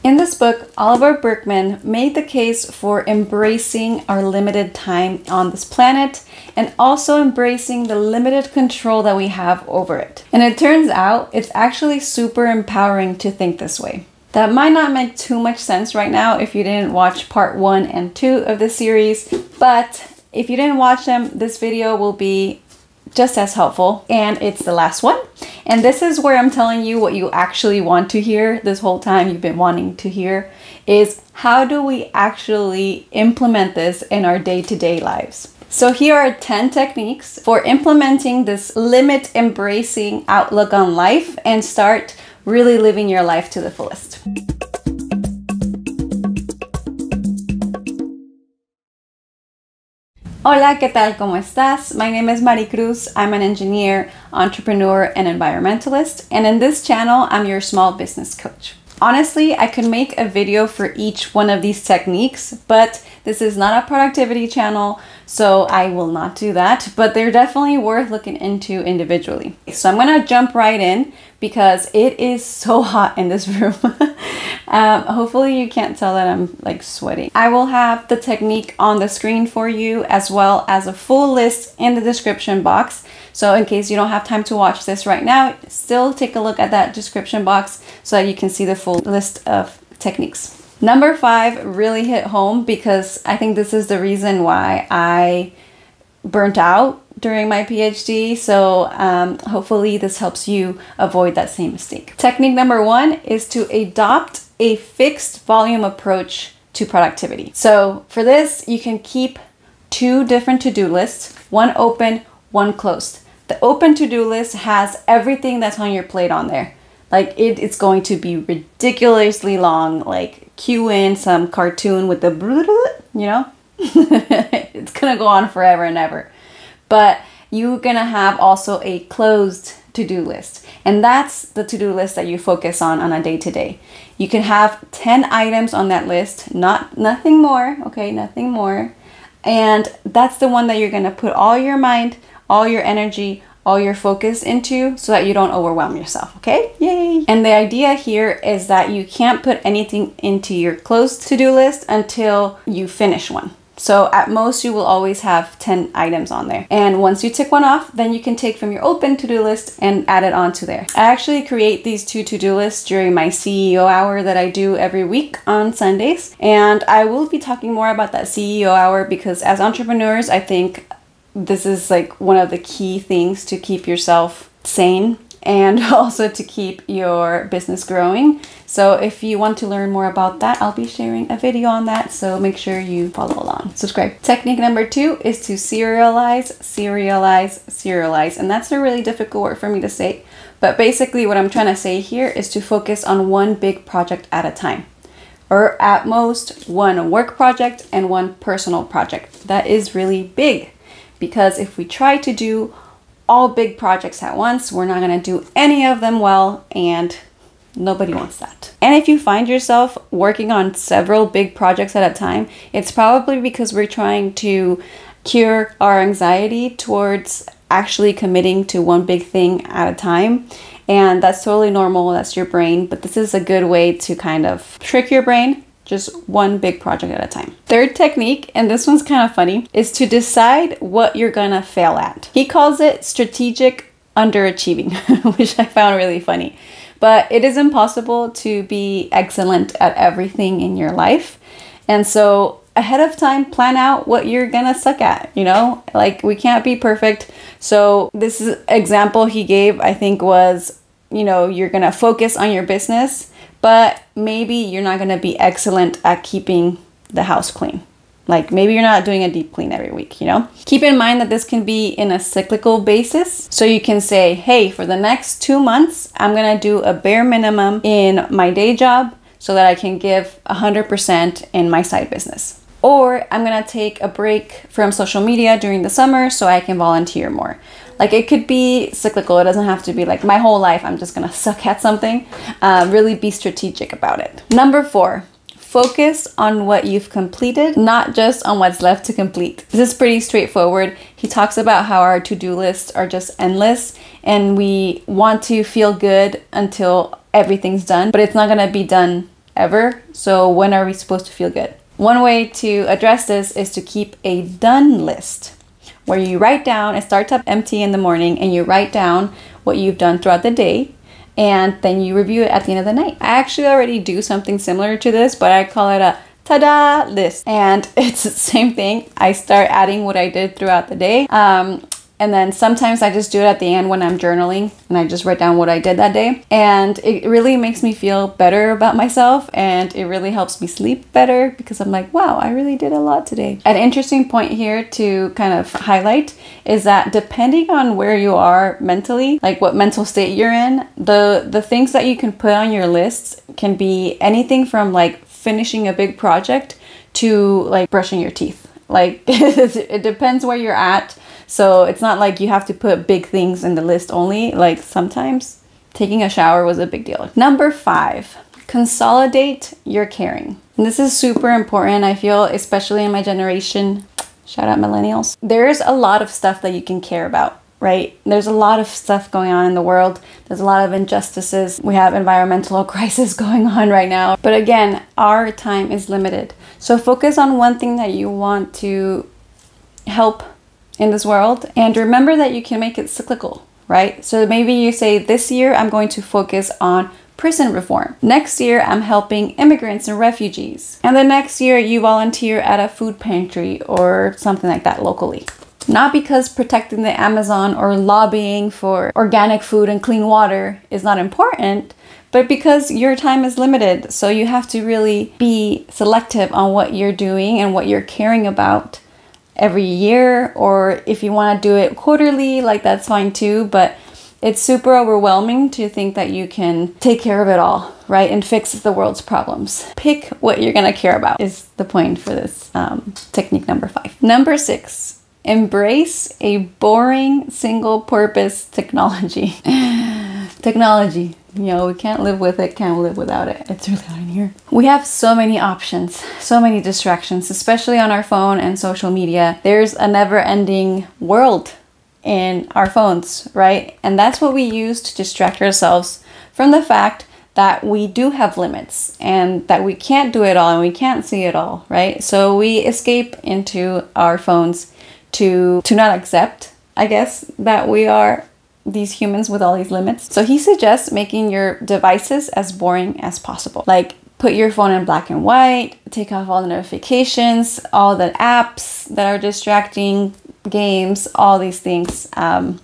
In this book, Oliver Burkeman made the case for embracing our limited time on this planet and also embracing the limited control that we have over it. And it turns out it's actually super empowering to think this way. That might not make too much sense right now if you didn't watch part 1 and 2 of the series, but if you didn't watch them, this video will be just as helpful, and it's the last one. And this is where I'm telling you what you actually want to hear this whole time you've been wanting to hear, is how do we actually implement this in our day-to-day lives? So here are 10 techniques for implementing this limit embracing outlook on life and start really living your life to the fullest. Hola, ¿qué tal? ¿Cómo estás? My name is Maricruz. I'm an engineer, entrepreneur, and environmentalist. And in this channel, I'm your small business coach. Honestly, I could make a video for each one of these techniques, but this is not a productivity channel, so I will not do that, but they're definitely worth looking into individually. So I'm gonna jump right in because it is so hot in this room. Hopefully you can't tell that I'm like sweating. I will have the technique on the screen for you as well as a full list in the description box. So in case you don't have time to watch this right now, still take a look at that description box so that you can see the full list of techniques. Number 5 really hit home because I think this is the reason why I burnt out during my PhD. So hopefully this helps you avoid that same mistake. Technique number 1 is to adopt a fixed volume approach to productivity. So for this, you can keep 2 different to-do lists, one open, one closed. The open to-do list has everything that's on your plate on there. Like it's going to be ridiculously long, like cue in some cartoon with the, you know, it's gonna go on forever and ever. But you're gonna have also a closed to-do list. And that's the to-do list that you focus on a day-to-day. You can have 10 items on that list, nothing more, okay, nothing more. And that's the one that you're gonna put all your mind, all your energy, all your focus into so that you don't overwhelm yourself, okay? Yay! And the idea here is that you can't put anything into your closed to-do list until you finish one. So at most, you will always have 10 items on there. And once you tick one off, then you can take from your open to-do list and add it onto there. I actually create these 2 to-do lists during my CEO hour that I do every week on Sundays. And I will be talking more about that CEO hour because as entrepreneurs, I think this is like one of the key things to keep yourself sane and also to keep your business growing. So if you want to learn more about that, I'll be sharing a video on that. So make sure you follow along, subscribe. Technique number 2 is to serialize, serialize, serialize. And that's a really difficult word for me to say. But basically what I'm trying to say here is to focus on one big project at a time. Or at most one work project and one personal project. That is really big. Because if we try to do all big projects at once, we're not going to do any of them well, and nobody wants that. And if you find yourself working on several big projects at a time, it's probably because we're trying to cure our anxiety towards actually committing to one big thing at a time. And that's totally normal, that's your brain, but this is a good way to kind of trick your brain. Just one big project at a time. Third technique, and this one's kind of funny, is to decide what you're gonna fail at. He calls it strategic underachieving, which I found really funny. But it is impossible to be excellent at everything in your life. And so ahead of time, plan out what you're gonna suck at, you know? Like we can't be perfect. So this example he gave, I think was, you know, you're gonna focus on your business, but maybe you're not going to be excellent at keeping the house clean. Like maybe you're not doing a deep clean every week, you know? Keep in mind that this can be in a cyclical basis. So you can say, hey, for the next 2 months, I'm going to do a bare minimum in my day job so that I can give 100% in my side business. Or I'm going to take a break from social media during the summer so I can volunteer more. Like it could be cyclical. It doesn't have to be like my whole life I'm just gonna suck at something. Really be strategic about it. Number 4, focus on what you've completed, not just on what's left to complete. This is pretty straightforward. He talks about how our to-do lists are just endless and we want to feel good until everything's done, but it's not gonna be done ever. So when are we supposed to feel good? One way to address this is to keep a done list where you write down, it starts up empty in the morning, and you write down what you've done throughout the day, and then you review it at the end of the night. I actually already do something similar to this, but I call it a ta-da list. And it's the same thing. I start adding what I did throughout the day. And then sometimes I just do it at the end when I'm journaling, and I just write down what I did that day. And it really makes me feel better about myself, and it really helps me sleep better because I'm like, wow, I really did a lot today. An interesting point here to kind of highlight is that depending on where you are mentally, like what mental state you're in, the things that you can put on your lists can be anything from like finishing a big project to like brushing your teeth. Like it depends where you're at. So it's not like you have to put big things in the list only. Like sometimes taking a shower was a big deal. Number 5, consolidate your caring. And this is super important, I feel, especially in my generation. Shout out millennials. There's a lot of stuff that you can care about, right? There's a lot of stuff going on in the world. There's a lot of injustices. We have environmental crisis going on right now. But again, our time is limited. So focus on one thing that you want to help in this world, and remember that you can make it cyclical, right? So maybe you say, this year I'm going to focus on prison reform. Next year I'm helping immigrants and refugees. And the next year you volunteer at a food pantry or something like that locally. Not because protecting the Amazon or lobbying for organic food and clean water is not important, but because your time is limited. So you have to really be selective on what you're doing and what you're caring about every year, or if you want to do it quarterly, like that's fine too, but it's super overwhelming to think that you can take care of it all, right, and fix the world's problems. Pick what you're gonna care about is the point for this technique number 5. Number 6, embrace a boring single-purpose technology. Technology. You know, we can't live with it, can't live without it. It's really hot in here. We have so many options, so many distractions, especially on our phone and social media. There's a never-ending world in our phones, right? And that's what we use to distract ourselves from the fact that we do have limits and that we can't do it all and we can't see it all, right? So we escape into our phones to not accept, I guess, that we are these humans with all these limits. So he suggests making your devices as boring as possible. Like put your phone in black and white, take off all the notifications, all the apps that are distracting, games, all these things. I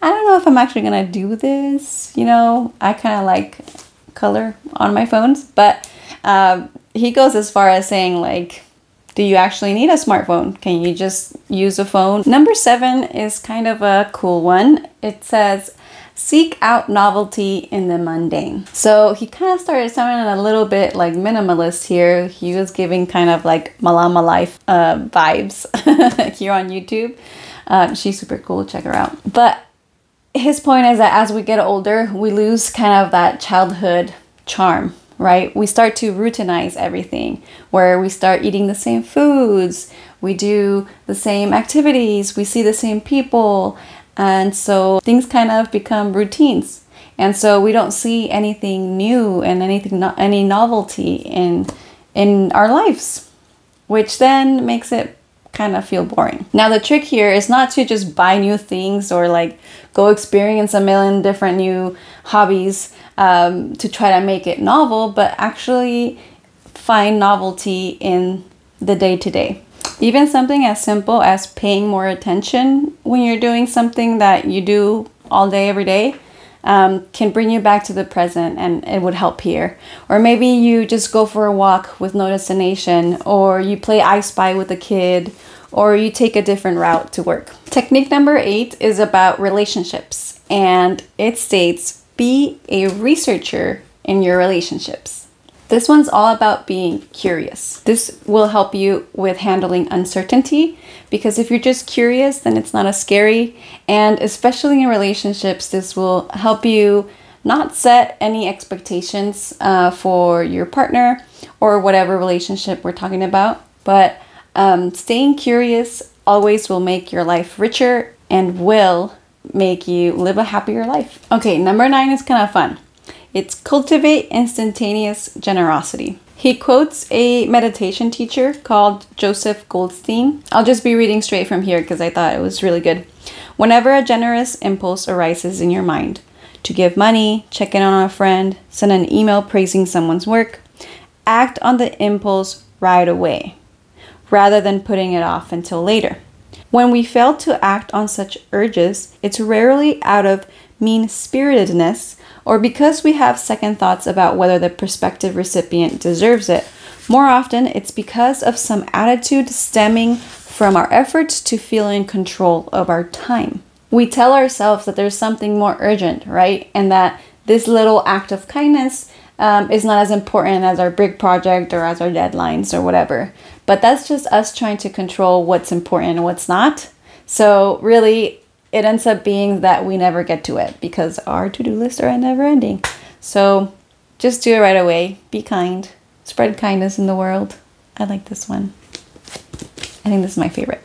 don't know if I'm actually gonna do this. You know, I kind of like color on my phones, but he goes as far as saying like, do you actually need a smartphone? Can you just use a phone? Number 7 is kind of a cool one. It says, seek out novelty in the mundane. So he kind of started sounding a little bit like minimalist here. He was giving kind of like Malama Life vibes here on YouTube. She's super cool, check her out. But his point is that as we get older, we lose kind of that childhood charm, right? We start to routinize everything, where we start eating the same foods, we do the same activities, we see the same people, and so things kind of become routines. And so we don't see anything new and any novelty in our lives, which then makes it kind of feel boring. Now the trick here is not to just buy new things or like go experience a million different new hobbies to try to make it novel, but actually find novelty in the day-to-day. Even something as simple as paying more attention when you're doing something that you do all day, every day, can bring you back to the present, and it would help here. Or maybe you just go for a walk with no destination, or you play I Spy with a kid, or you take a different route to work. Technique number 8 is about relationships, and it states, be a researcher in your relationships. This one's all about being curious. This will help you with handling uncertainty, because if you're just curious, then it's not as scary. And especially in relationships, this will help you not set any expectations for your partner or whatever relationship we're talking about. But staying curious always will make your life richer and will make you live a happier life. Okay, number 9 is kind of fun. It's Cultivate Instantaneous Generosity. He quotes a meditation teacher called Joseph Goldstein. I'll just be reading straight from here because I thought it was really good. Whenever a generous impulse arises in your mind, to give money, check in on a friend, send an email praising someone's work, act on the impulse right away, rather than putting it off until later. When we fail to act on such urges, it's rarely out of mean-spiritedness or because we have second thoughts about whether the prospective recipient deserves it. More often, it's because of some attitude stemming from our efforts to feel in control of our time. We tell ourselves that there's something more urgent, right? And that this little act of kindness is not as important as our big project or as our deadlines or whatever. But that's just us trying to control what's important and what's not. So really, it ends up being that we never get to it because our to-do lists are never ending. So just do it right away. Be kind. Spread kindness in the world. I like this one. I think this is my favorite.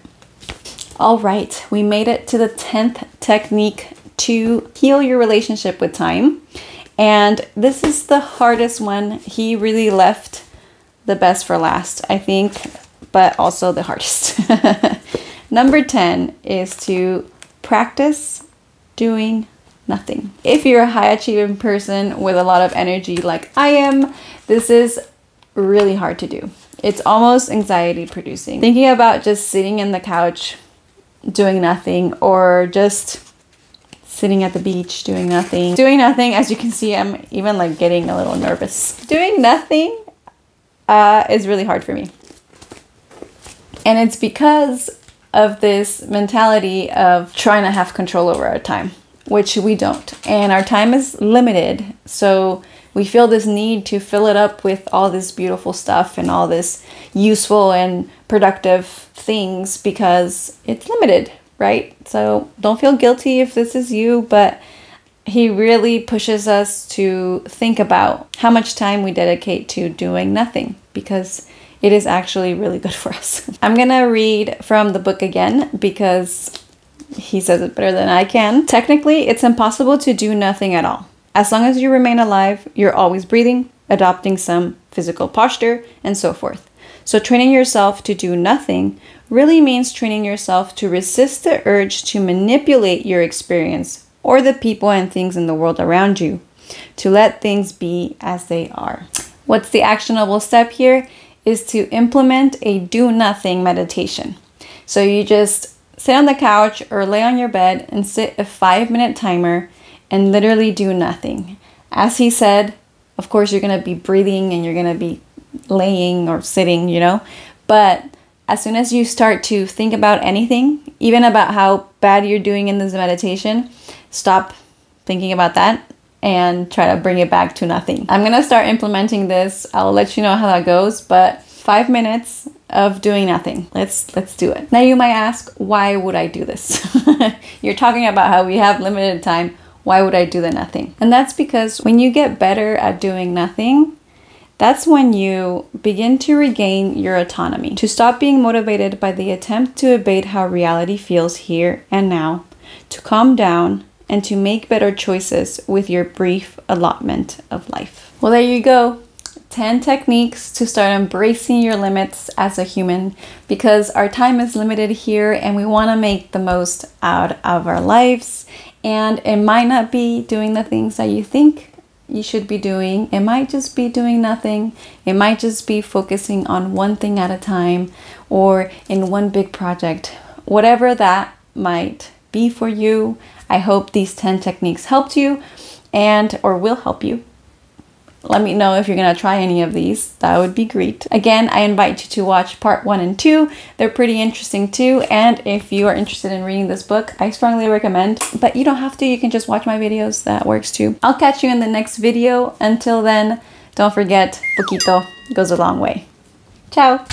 All right, we made it to the 10th technique to heal your relationship with time. And this is the hardest one. He really left the best for last, I think, but also the hardest. Number 10 is to practice doing nothing. If you're a high achieving person with a lot of energy like I am, this is really hard to do. It's almost anxiety producing. Thinking about just sitting in the couch doing nothing, or just sitting at the beach doing nothing. Doing nothing, as you can see, I'm even like getting a little nervous. Doing nothing is really hard for me. And it's because of this mentality of trying to have control over our time, which we don't. And our time is limited. So we feel this need to fill it up with all this beautiful stuff and all this useful and productive things because it's limited, right? So don't feel guilty if this is you, but he really pushes us to think about how much time we dedicate to doing nothing because it is actually really good for us. I'm gonna read from the book again because he says it better than I can. Technically, it's impossible to do nothing at all. As long as you remain alive, you're always breathing, adopting some physical posture, and so forth. So training yourself to do nothing really means training yourself to resist the urge to manipulate your experience or the people and things in the world around you, to let things be as they are. What's the actionable step here is to implement a do nothing meditation. So you just sit on the couch or lay on your bed and set a 5-minute timer and literally do nothing. As he said, of course, you're going to be breathing and you're going to be laying or sitting, you know, but as soon as you start to think about anything, even about how bad you're doing in this meditation, stop thinking about that and try to bring it back to nothing. I'm going to start implementing this. I'll let you know how that goes, but 5 minutes of doing nothing. Let's do it. Now you might ask, why would I do this? You're talking about how we have limited time. Why would I do the nothing? And that's because when you get better at doing nothing, that's when you begin to regain your autonomy, to stop being motivated by the attempt to evade how reality feels here and now, to calm down, and to make better choices with your brief allotment of life. Well, there you go. 10 techniques to start embracing your limits as a human, because our time is limited here and we want to make the most out of our lives. And it might not be doing the things that you think you should be doing. It might just be doing nothing. It might just be focusing on one thing at a time or in one big project. Whatever that might be for you, I hope these 10 techniques helped you or will help you. Let me know if you're going to try any of these. That would be great. Again, I invite you to watch part 1 and 2. They're pretty interesting too. And if you are interested in reading this book, I strongly recommend, but you don't have to. You can just watch my videos. That works too. I'll catch you in the next video. Until then, don't forget, Poquito goes a long way. Ciao.